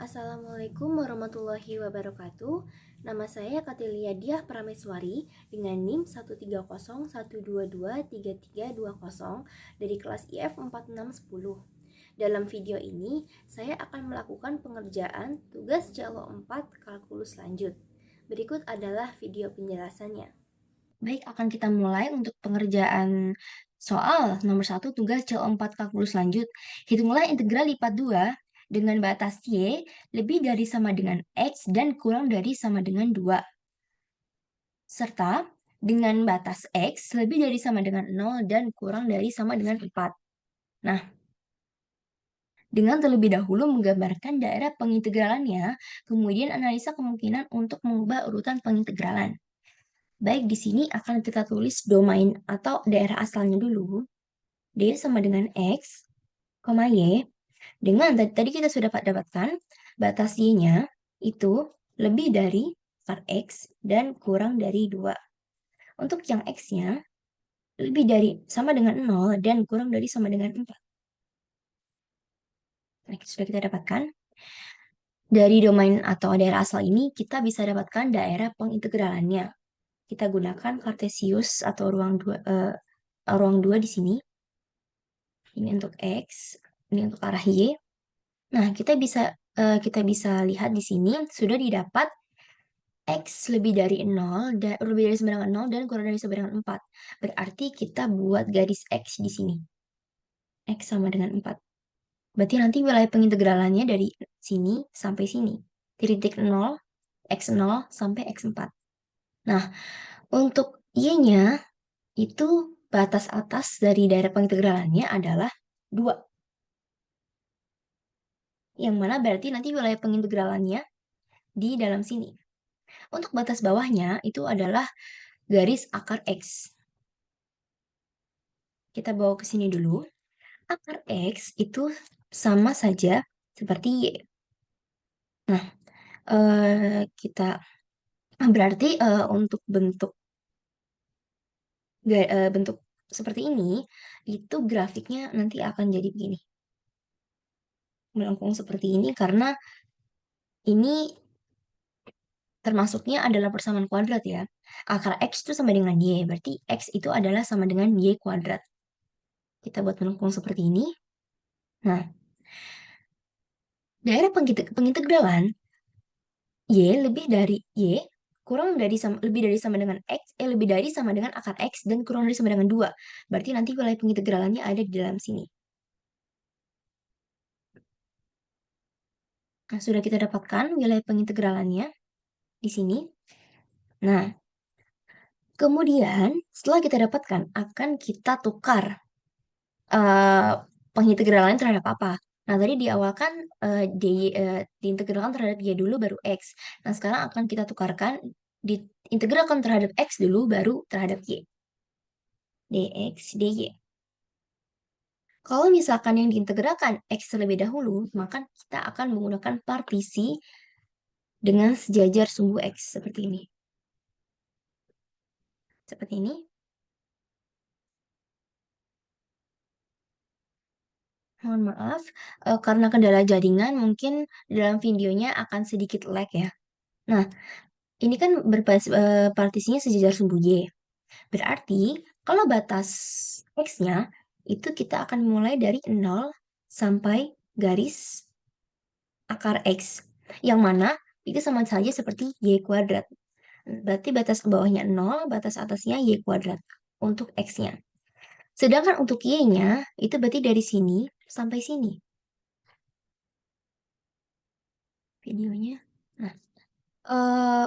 Assalamualaikum warahmatullahi wabarakatuh. Nama saya Katilia Diah Prameswari dengan NIM 13012223320 dari kelas IF 4610. Dalam video ini, saya akan melakukan pengerjaan tugas CLO 4 kalkulus lanjut. Berikut adalah video penjelasannya. Baik, akan kita mulai untuk pengerjaan soal nomor 1 tugas CLO 4 kalkulus lanjut. Hitunglah integral lipat 2 dengan batas Y lebih dari sama dengan X dan kurang dari sama dengan 2. Serta dengan batas X lebih dari sama dengan 0 dan kurang dari sama dengan 4. Nah, dengan terlebih dahulu menggambarkan daerah pengintegralannya, kemudian analisa kemungkinan untuk mengubah urutan pengintegralan. Baik, di sini akan kita tulis domain atau daerah asalnya dulu. D sama dengan X, Y. Dengan tadi kita sudah dapatkan batas Y-nya itu lebih dari akar X dan kurang dari 2. Untuk yang X-nya lebih dari sama dengan 0 dan kurang dari sama dengan 4. Nah, sudah kita dapatkan. Dari domain atau daerah asal ini kita bisa dapatkan daerah pengintegralannya. Kita gunakan Cartesius atau ruang 2 di sini. Ini untuk X, ini untuk arah Y. Nah, kita bisa lihat di sini sudah didapat X lebih dari 0 dan lebih dari sama dengan 0 dan kurang dari sama dengan 4. Berarti kita buat garis X di sini. X sama dengan 4. Berarti nanti wilayah pengintegralannya dari sini sampai sini. Titik 0, X0 sampai X4. Nah, untuk Y-nya itu batas atas dari daerah pengintegralannya adalah 2. Yang mana berarti nanti wilayah pengintegralannya di dalam sini. Untuk batas bawahnya itu adalah garis akar X. Kita bawa ke sini dulu. Akar X itu sama saja seperti Y. Nah, kita berarti untuk bentuk seperti ini, itu grafiknya nanti akan jadi begini. Melengkung seperti ini karena ini termasuknya adalah persamaan kuadrat ya. Akar X itu sama dengan Y, berarti X itu adalah sama dengan Y kuadrat. Kita buat melengkung seperti ini. Nah, daerah pengintegralan Y lebih dari Y kurang dari sama, lebih dari sama dengan X, lebih dari sama dengan akar X dan kurang dari sama dengan 2. Berarti nanti wilayah pengintegralannya ada di dalam sini. Nah, sudah kita dapatkan wilayah pengintegralannya di sini. Nah, kemudian setelah kita dapatkan akan kita tukar pengintegralannya terhadap apa? Nah, tadi di awal kan diintegralkan terhadap Y dulu baru X. Nah, sekarang akan kita tukarkan diintegralkan terhadap X dulu baru terhadap Y. dx dy. Kalau misalkan yang diintegralkan X terlebih dahulu, maka kita akan menggunakan partisi dengan sejajar sumbu X seperti ini. Seperti ini. Mohon maaf, karena kendala jaringan mungkin dalam videonya akan sedikit lag ya. Nah, ini kan partisinya sejajar sumbu Y. Berarti kalau batas X-nya itu kita akan mulai dari 0 sampai garis akar X. Yang mana itu sama saja seperti Y kuadrat. Berarti batas ke bawahnya 0, batas atasnya Y kuadrat untuk X-nya. Sedangkan untuk Y-nya itu berarti dari sini sampai sini. Videonya. Nah,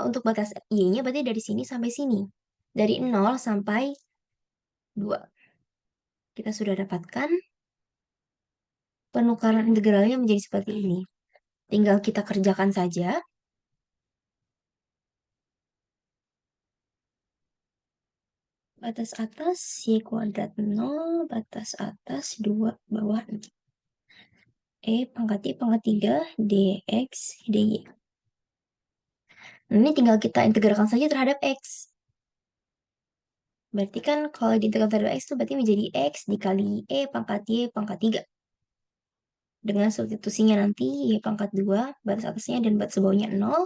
untuk batas Y-nya berarti dari sini sampai sini. Dari 0 sampai 2. Kita sudah dapatkan penukaran integralnya menjadi seperti ini. Tinggal kita kerjakan saja. Batas atas Y kuadrat 0, batas atas 2, bawah 0. pangkat Y pangkat 3, dx, dy. Ini tinggal kita integralkan saja terhadap X. Berarti kan kalau diintegralkan terhadap X itu berarti menjadi X dikali pangkat Y pangkat 3. dengan substitusinya nanti Y pangkat 2, batas atasnya dan batas bawahnya 0.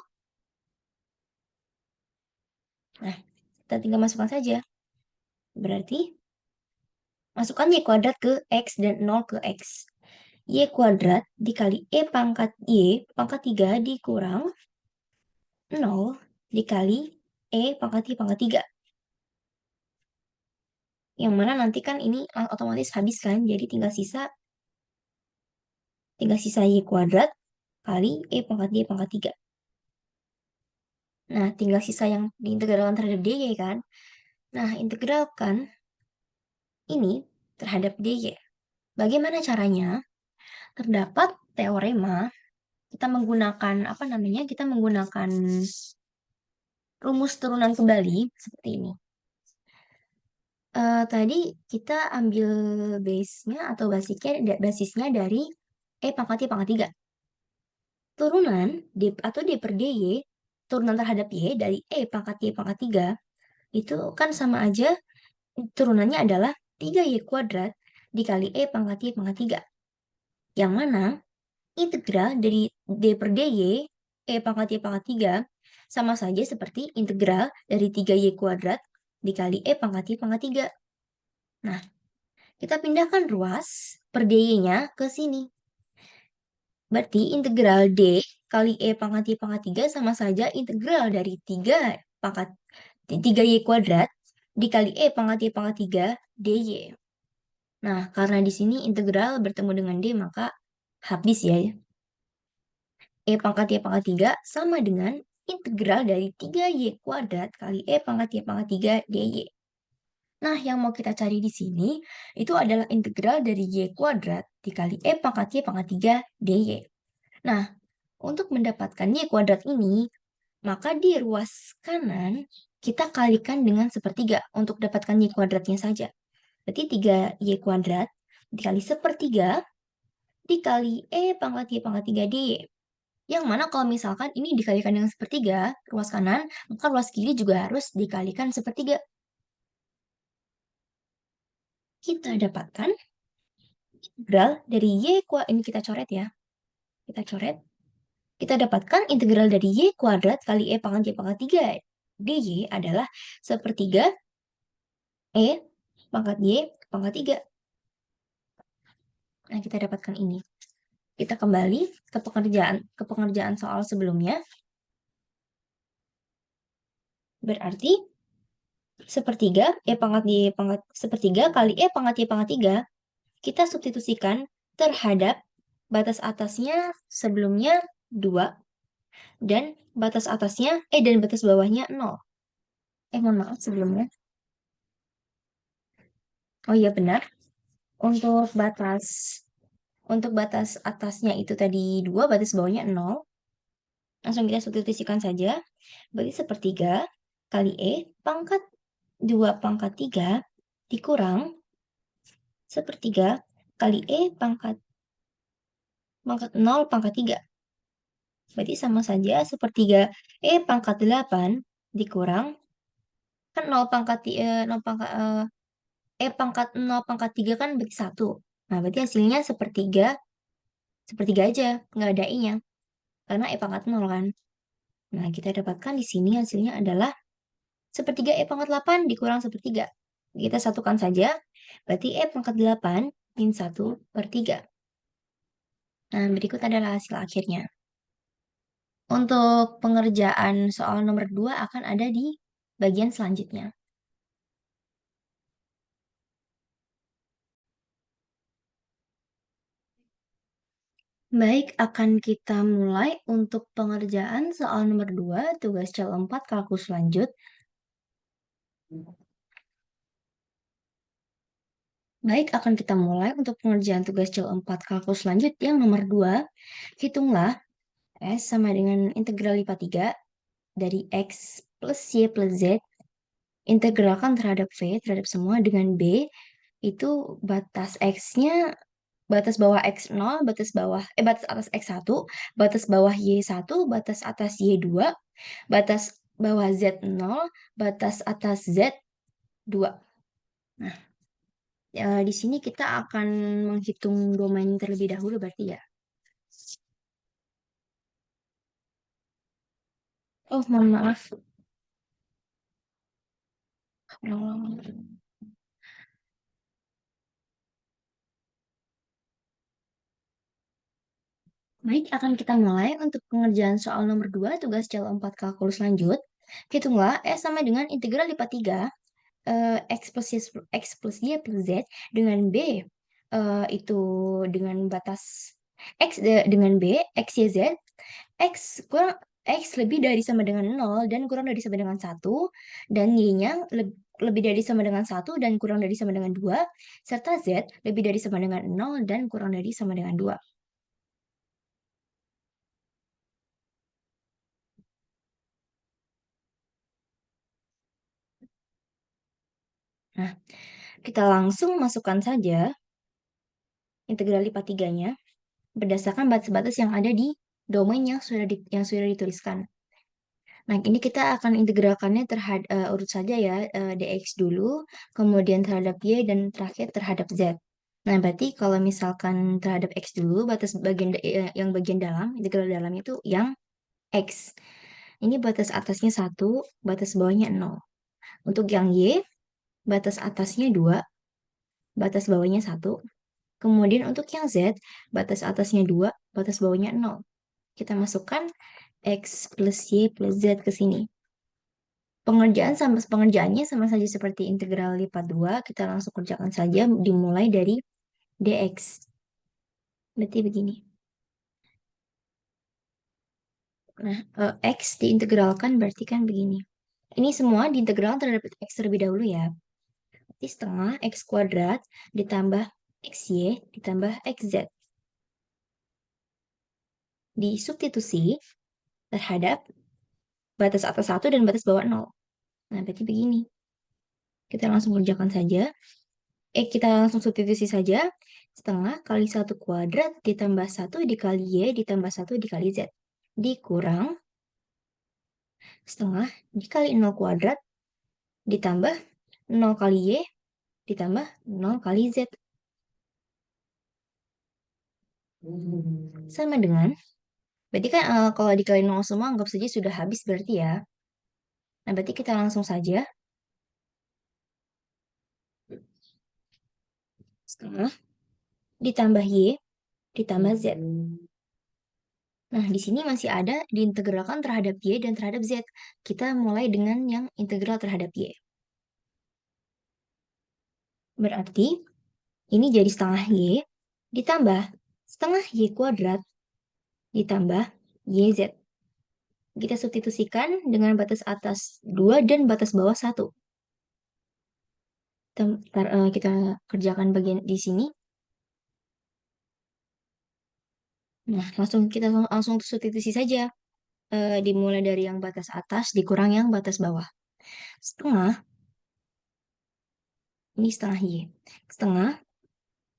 Nah, kita tinggal masukkan saja. Berarti, masukkan Y kuadrat ke X dan 0 ke X. Y kuadrat dikali Y pangkat 3 dikurang 0 dikali pangkat Y pangkat 3. Yang mana nanti kan ini otomatis habis kan, jadi tinggal sisa Y kuadrat kali pangkat Y pangkat 3. Nah, tinggal sisa yang diintegralkan terhadap dy kan. Nah, integralkan ini terhadap dy. Bagaimana caranya? Terdapat teorema, kita menggunakan apa namanya? Kita menggunakan rumus turunan kembali seperti ini. Tadi kita ambil base-nya atau basisnya dari pangkat Y pangkat 3. Turunan atau D per dy, turunan terhadap Y dari pangkat Y pangkat 3, itu kan sama aja turunannya adalah 3Y kuadrat dikali pangkat Y pangkat 3. Yang mana integral dari D per dy, pangkat Y pangkat 3, sama saja seperti integral dari 3Y kuadrat dikali pangkat Y pangkat 3. Nah, kita pindahkan ruas per dy-nya ke sini. Berarti integral D kali pangkat Y pangkat 3 sama saja integral dari 3Y kuadrat dikali pangkat Y pangkat 3 dy. Nah, karena di sini integral bertemu dengan D, maka habis ya. Pangkat Y pangkat 3 sama dengan integral dari 3Y kuadrat kali pangkat Y pangkat 3 dy. Nah, yang mau kita cari di sini itu adalah integral dari Y kuadrat dikali pangkat Y pangkat 3 dy. Nah, untuk mendapatkan Y kuadrat ini, maka di ruas kanan kita kalikan dengan sepertiga untuk dapatkan Y kuadratnya saja. Berarti 3Y kuadrat dikali sepertiga dikali pangkat Y pangkat 3 dy. Yang mana kalau misalkan ini dikalikan dengan sepertiga, ruas kanan, maka ruas kiri juga harus dikalikan sepertiga. Kita dapatkan integral dari Y kuadrat, ini kita coret ya. Kita coret. Kita dapatkan integral dari Y kuadrat kali pangkat Y pangkat 3 dy adalah sepertiga pangkat Y pangkat 3. Nah, kita dapatkan ini. Kita kembali ke pengerjaan soal sebelumnya. Berarti sepertiga sepertiga kali pangkat Y pangkat 3 kita substitusikan terhadap batas atasnya sebelumnya 2 dan batas atasnya dan batas bawahnya 0. Mohon maaf sebelumnya. Oh iya benar. Untuk batas atasnya itu tadi 2, batas bawahnya 0. Langsung kita substitusikan saja. Berarti sepertiga kali pangkat 2 pangkat 3 dikurang sepertiga kali pangkat 0 pangkat 3. Berarti sama saja sepertiga pangkat 8 dikurang kan 0 pangkat 0 pangkat 3 kan berarti 1. Nah, berarti hasilnya sepertiga aja, nggak ada i-nya. Karena pangkat 0 kan. Nah, kita dapatkan di sini hasilnya adalah sepertiga pangkat 8 dikurang sepertiga. Kita satukan saja, berarti pangkat 8 min 1 per 3. Nah, berikut adalah hasil akhirnya. Untuk pengerjaan soal nomor 2 akan ada di bagian selanjutnya. Baik, akan kita mulai untuk pengerjaan soal nomor 2, tugas CEL 4 kalkulus lanjut. Baik, akan kita mulai untuk pengerjaan tugas CEL 4 kalkulus lanjut yang nomor 2. Hitunglah S sama dengan integral IPA 3 dari X plus Y plus Z. Integralkan terhadap V, terhadap semua, dengan B. Itu batas X-nya, batas bawah X0, batas atas X1, batas bawah Y1, batas atas Y2, batas bawah Z0, batas atas Z2. Nah, di sini kita akan menghitung domain terlebih dahulu berarti ya. Oh, mohon maaf. Oh. Baik, akan kita mulai untuk pengerjaan soal nomor 2 tugas calon 4 kalkulus lanjut. Hitunglah S sama dengan integral lipat 3 X plus Y plus Z dengan B itu dengan batas dengan B, X, Y, Z, X kurang X lebih dari sama dengan 0 dan kurang dari sama dengan 1 dan Y-nya lebih dari sama dengan 1 dan kurang dari sama dengan 2 serta Z lebih dari sama dengan 0 dan kurang dari sama dengan 2. Nah, kita langsung masukkan saja integral lipat tiganya berdasarkan batas-batas yang ada di domain yang sudah dituliskan. Nah, ini kita akan integralkannya terhadap urut saja ya, dx dulu, kemudian terhadap y dan terakhir terhadap z. Nah, berarti kalau misalkan terhadap x dulu, batas yang bagian dalam, integral dalam itu yang x. Ini batas atasnya 1, batas bawahnya 0. Untuk yang y, batas atasnya 2, batas bawahnya 1. Kemudian untuk yang Z, batas atasnya 2, batas bawahnya 0. Kita masukkan X plus Y plus Z ke sini. Pengerjaannya sama saja seperti integral lipat 2. Kita langsung kerjakan saja dimulai dari dx. Berarti begini. Nah, X diintegralkan berarti kan begini. Ini semua diintegral terhadap X terlebih dahulu ya. Berarti setengah X kuadrat ditambah XY ditambah XZ. Disubstitusi terhadap batas atas 1 dan batas bawah 0. Nah, berarti begini. Kita langsung kerjakan saja. Kita langsung substitusi saja. Setengah kali 1 kuadrat ditambah 1 dikali Y ditambah 1 dikali Z. Dikurang setengah dikali 0 kuadrat ditambah 0 kali Y ditambah 0 kali Z. Sama dengan, berarti kan kalau dikali 0 semua anggap saja sudah habis berarti ya. Nah, berarti kita langsung saja setengah ditambah Y ditambah Z. Nah, di sini masih ada diintegralkan terhadap Y dan terhadap Z. Kita mulai dengan yang integral terhadap Y. Berarti ini jadi setengah Y ditambah setengah Y kuadrat ditambah YZ. Kita substitusikan dengan batas atas 2 dan batas bawah 1. Kita kerjakan bagian di sini. Nah, kita langsung substitusi saja. Dimulai dari yang batas atas dikurang yang batas bawah. Setengah, ini setengah Y. Setengah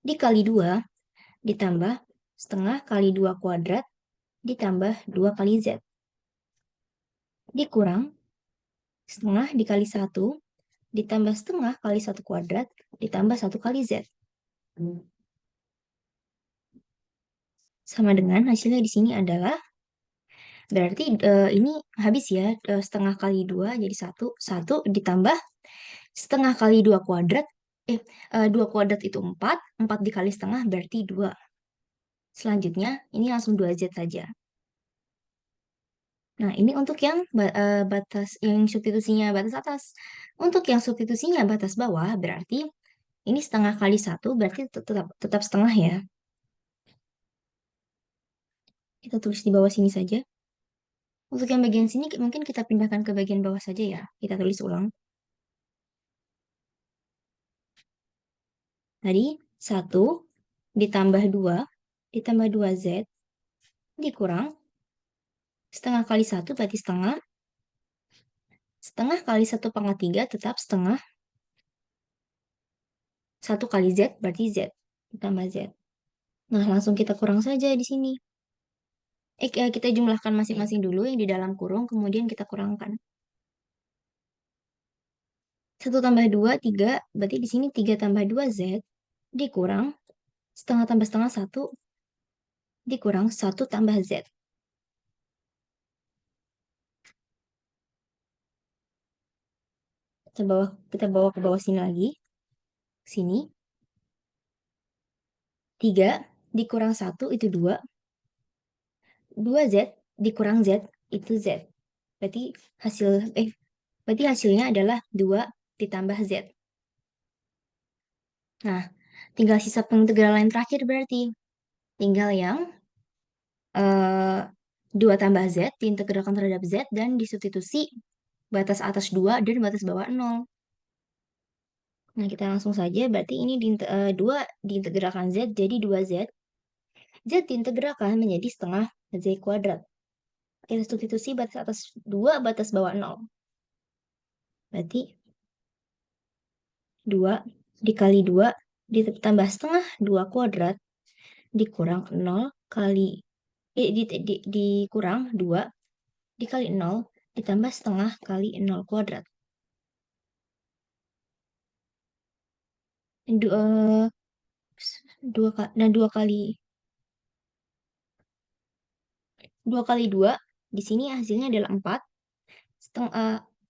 dikali 2 ditambah setengah kali 2 kuadrat ditambah 2 kali Z. Dikurang setengah dikali 1 ditambah setengah kali 1 kuadrat ditambah 1 kali Z. Sama dengan hasilnya di sini adalah, berarti ini habis ya, setengah kali 2 jadi 1, 1 ditambah setengah kali 2 kuadrat, 2 kuadrat itu 4, 4 dikali setengah berarti 2. Selanjutnya, ini langsung 2Z saja. Nah, ini untuk yang yang substitusinya batas atas. Untuk yang substitusinya batas bawah, berarti ini setengah kali 1, berarti tetap setengah ya. Kita tulis di bawah sini saja. Untuk yang bagian sini mungkin kita pindahkan ke bagian bawah saja ya. Kita tulis ulang. Tadi 1 ditambah 2 ditambah 2Z dikurang setengah kali 1 berarti setengah. Setengah kali 1 pangkat 3 tetap setengah. 1 kali Z berarti Z ditambah Z. Nah, langsung kita kurang saja di sini. Kita jumlahkan masing-masing dulu yang di dalam kurung, kemudian kita kurangkan. 1 tambah 2, 3. Berarti di sini 3 tambah 2Z dikurang setengah tambah setengah 1 dikurang 1 tambah Z. Kita bawa ke bawah sini lagi. Sini. 3 dikurang 1 itu 2. 2Z dikurang Z itu Z. Berarti hasilnya adalah 2 ditambah Z. Nah, tinggal sisa pengintegralan yang terakhir berarti. Tinggal yang 2 tambah Z diintegralkan terhadap Z dan disubstitusi batas atas 2 dan batas bawah 0. Nah, kita langsung saja. Berarti ini 2 diintegralkan Z jadi 2Z. Z diintegralkan menjadi setengah Z kuadrat. Kita substitusi batas atas 2, batas bawah 0. Berarti 2 dikali 2 ditambah setengah 2 kuadrat dikurang 0 kali dikurang 2 dikali 0 ditambah setengah kali 0 kuadrat. 2 kali 2 di sini hasilnya adalah 4.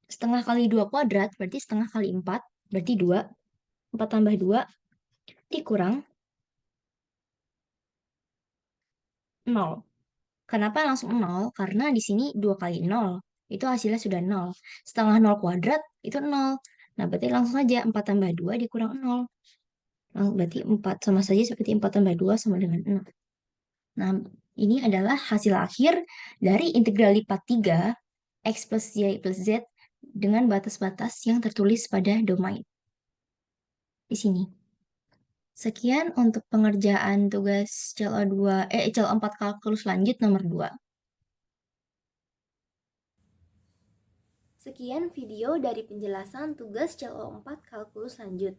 Setengah kali 2 kuadrat berarti setengah kali 4 berarti 2. 4 tambah 2 dikurang 0. Kenapa langsung 0? Karena di sini 2 kali 0 itu hasilnya sudah 0. Setengah 0 kuadrat itu 0. Nah, berarti langsung saja 4 tambah 2 dikurang 0. Nah, berarti 4 sama saja seperti 4 tambah 2 sama dengan 0. Nah, ini adalah hasil akhir dari integral lipat 3 X plus Y plus Z dengan batas-batas yang tertulis pada domain. Di sini. Sekian untuk pengerjaan tugas CL4 kalkulus lanjut nomor 2. Sekian video dari penjelasan tugas CLO4 kalkulus lanjut.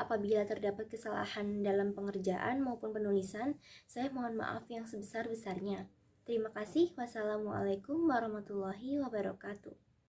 Apabila terdapat kesalahan dalam pengerjaan maupun penulisan, saya mohon maaf yang sebesar-besarnya. Terima kasih. Wassalamualaikum warahmatullahi wabarakatuh.